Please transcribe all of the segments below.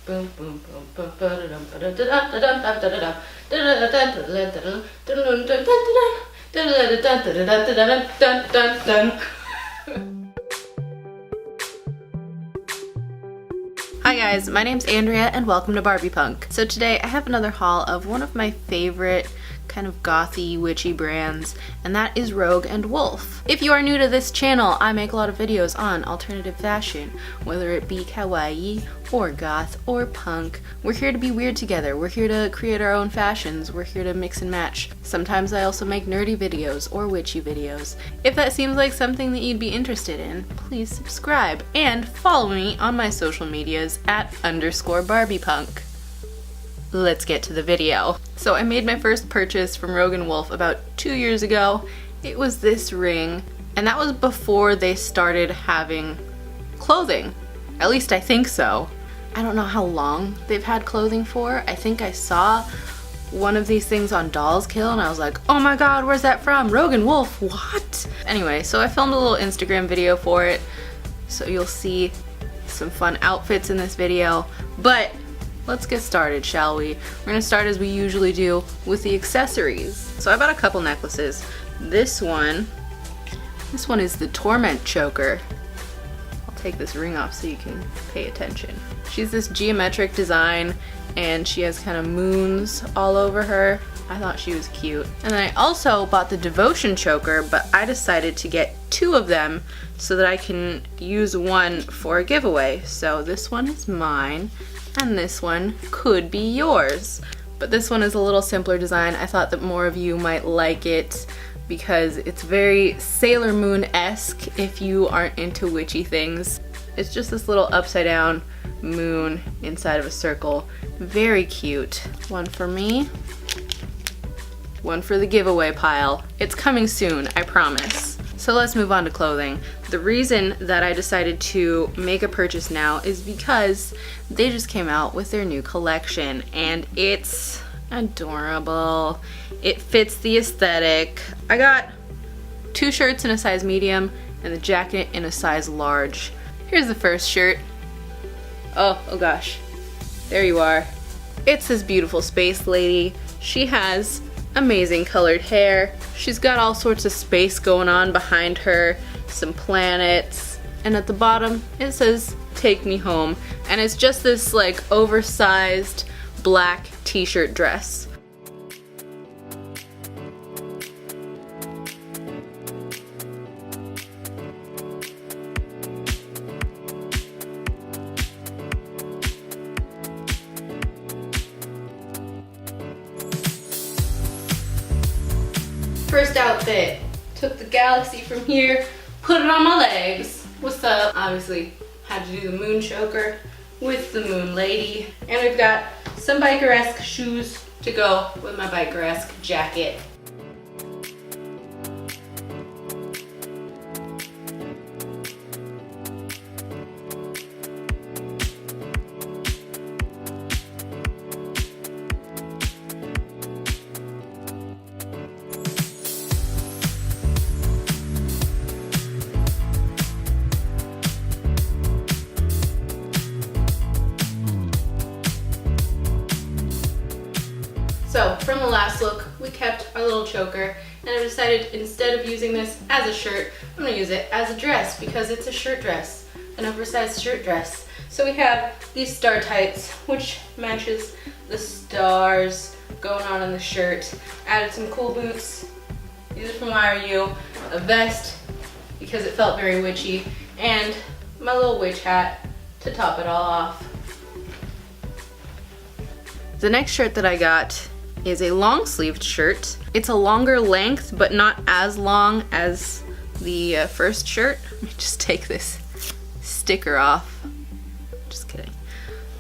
Boom boom boom boom ba-da-dum ba-da-da-dum ba-da-da-dum da-da-dum. Hi guys, my name's Andrea and welcome to Barbiepunk. So today I have another haul of one of my favorite kind of gothy, witchy brands, and that is Rogueandwolf. If you are new to this channel, I make a lot of videos on alternative fashion, whether it be kawaii or goth or punk. We're here to be weird together. We're here to create our own fashions. We're here to mix and match. Sometimes I also make nerdy videos or witchy videos. If that seems like something that you'd be interested in, please subscribe and follow me on my social medias at _Barbiepunk. Let's get to the video. So I made my first purchase from Rogueandwolf about 2 years ago. It was this ring, and that was before they started having clothing. At least I think so. I don't know how long they've had clothing for. I think I saw one of these things on Doll's Kill and I was like, oh my god, where's that from? Rogueandwolf, what? Anyway, so I filmed a little Instagram video for it, so you'll see some fun outfits in this video, but let's get started, shall we? We're gonna start as we usually do with the accessories. So I bought a couple necklaces. This one is the Torment Choker. I'll take this ring off so you can pay attention. She's this geometric design and she has kind of moons all over her. I thought she was cute. And then I also bought the Devotion Choker, but I decided to get 2 of them so that I can use one for a giveaway. So this one is mine, and this one could be yours. But this one is a little simpler design. I thought that more of you might like it because it's very Sailor Moon-esque if you aren't into witchy things. It's just this little upside down moon inside of a circle. Very cute. One for me, one for the giveaway pile. It's coming soon, I promise. So let's move on to clothing. The reason that I decided to make a purchase now is because they just came out with their new collection and it's adorable. It fits the aesthetic. I got 2 shirts in a size medium and the jacket in a size large. Here's the first shirt. Oh gosh, there you are. It's this beautiful space lady. She has amazing colored hair. She's got all sorts of space going on behind her, some planets, and at the bottom it says "Take Me Home," and it's just this like oversized black t-shirt dress. First outfit, took the galaxy from here, put it on my legs. What's up? Obviously had to do the moon choker with the moon lady. And we've got some biker-esque shoes to go with my biker-esque jacket. So from the last look, we kept our little choker, and I decided instead of using this as a shirt, I'm gonna use it as a dress because it's a shirt dress, an oversized shirt dress. So we have these star tights, which matches the stars going on in the shirt. Added some cool boots. These are from YRU. A vest because it felt very witchy, and my little witch hat to top it all off. The next shirt that I got is a long sleeved shirt. It's a longer length, but not as long as the first shirt. Let me just take this sticker off. Just kidding.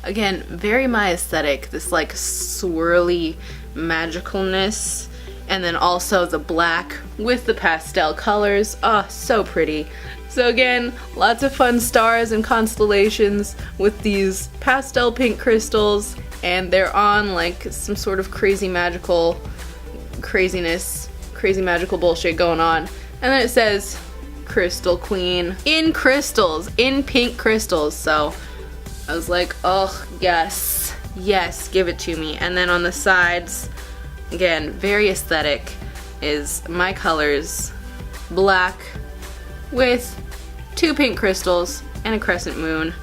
Again, very my aesthetic, this like swirly magicalness, and then also the black with the pastel colors. Oh, so pretty. So again, lots of fun stars and constellations with these pastel pink crystals, and they're on like some sort of crazy magical craziness, crazy magical bullshit going on. And then it says Crystal Queen in crystals, in pink crystals. So I was like, oh, yes, yes, give it to me. And then on the sides, again, very aesthetic, is my colors, black with 2 pink crystals and a crescent moon.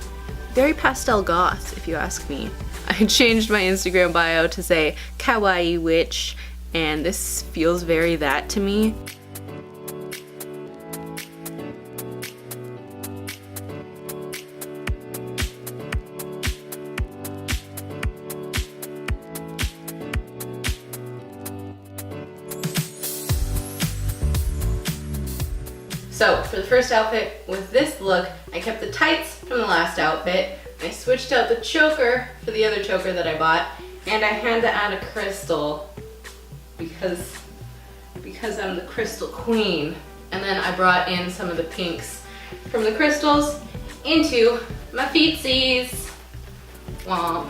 Very pastel goth, if you ask me. I changed my Instagram bio to say kawaii witch, and this feels very that to me. So for the first outfit with this look, I kept the tights from the last outfit. I switched out the choker for the other choker that I bought, and I had to add a crystal because I'm the crystal queen. And then I brought in some of the pinks from the crystals into my feetsies. Womp.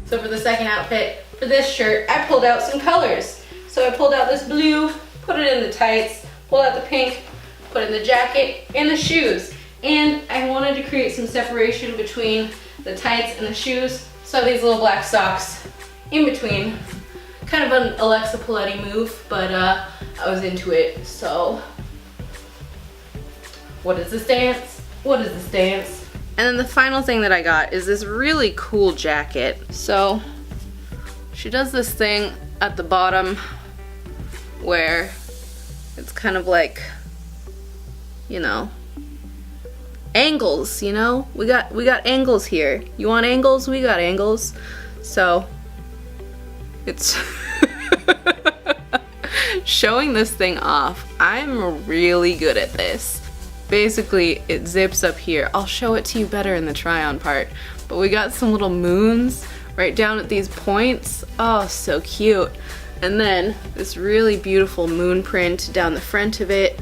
So for the second outfit, for this shirt, I pulled out some colors. So I pulled out this blue, put it in the tights, pulled out the pink, put it in the jacket and the shoes. And I wanted to create some separation between the tights and the shoes. So these little black socks in between. Kind of an Alexa Paletti move, but I was into it, so. What is this dance? What is this dance? And then the final thing that I got is this really cool jacket. So she does this thing at the bottom where it's kind of like, you know, angles, you know? We got angles here. You want angles? We got angles. So it's showing this thing off. I'm really good at this. Basically, it zips up here. I'll show it to you better in the try-on part. But we got some little moons right down at these points. Oh, so cute. And then this really beautiful moon print down the front of it.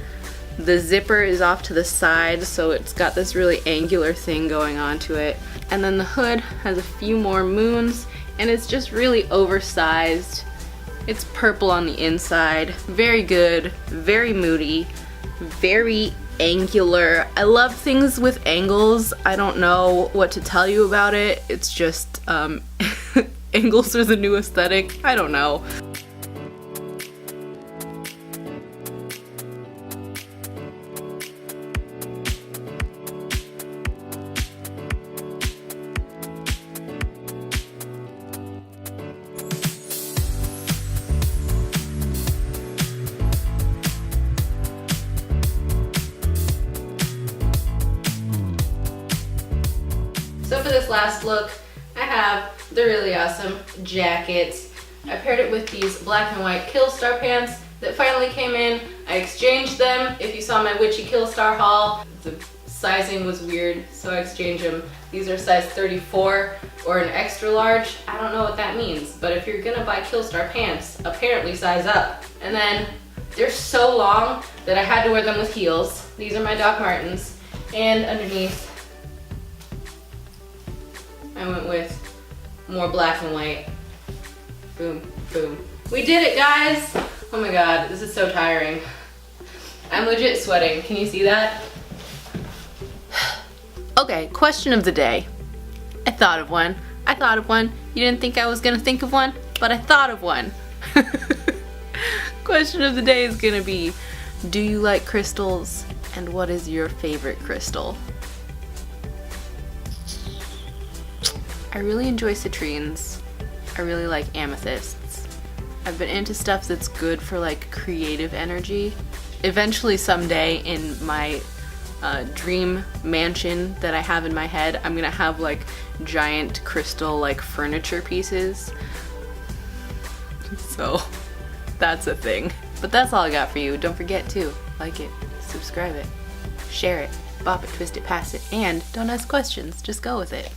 The zipper is off to the side, so it's got this really angular thing going on to it. And then the hood has a few more moons, and it's just really oversized. It's purple on the inside. Very good, very moody, very angular. I love things with angles. I don't know what to tell you about it. It's just, angles are the new aesthetic. I don't know. So for this last look, I have the really awesome jacket. I paired it with these black and white Killstar pants that finally came in. I exchanged them. If you saw my witchy Killstar haul, the sizing was weird, so I exchanged them. These are size 34 or an extra large. I don't know what that means, but if you're gonna buy Killstar pants, apparently size up. And then they're so long that I had to wear them with heels. These are my Doc Martens. And underneath, I went with more black and white. Boom, boom. We did it, guys! Oh my god, this is so tiring. I'm legit sweating. Can you see that? Okay, question of the day. I thought of one. You didn't think I was gonna think of one, but I thought of one. Question of the day is gonna be, do you like crystals, and what is your favorite crystal? I really enjoy citrines. I really like amethysts. I've been into stuff that's good for like creative energy. Eventually someday in my dream mansion that I have in my head, I'm gonna have like giant crystal like furniture pieces. So that's a thing. But that's all I got for you. Don't forget to like it, subscribe it, share it, bop it, twist it, pass it, and don't ask questions, just go with it.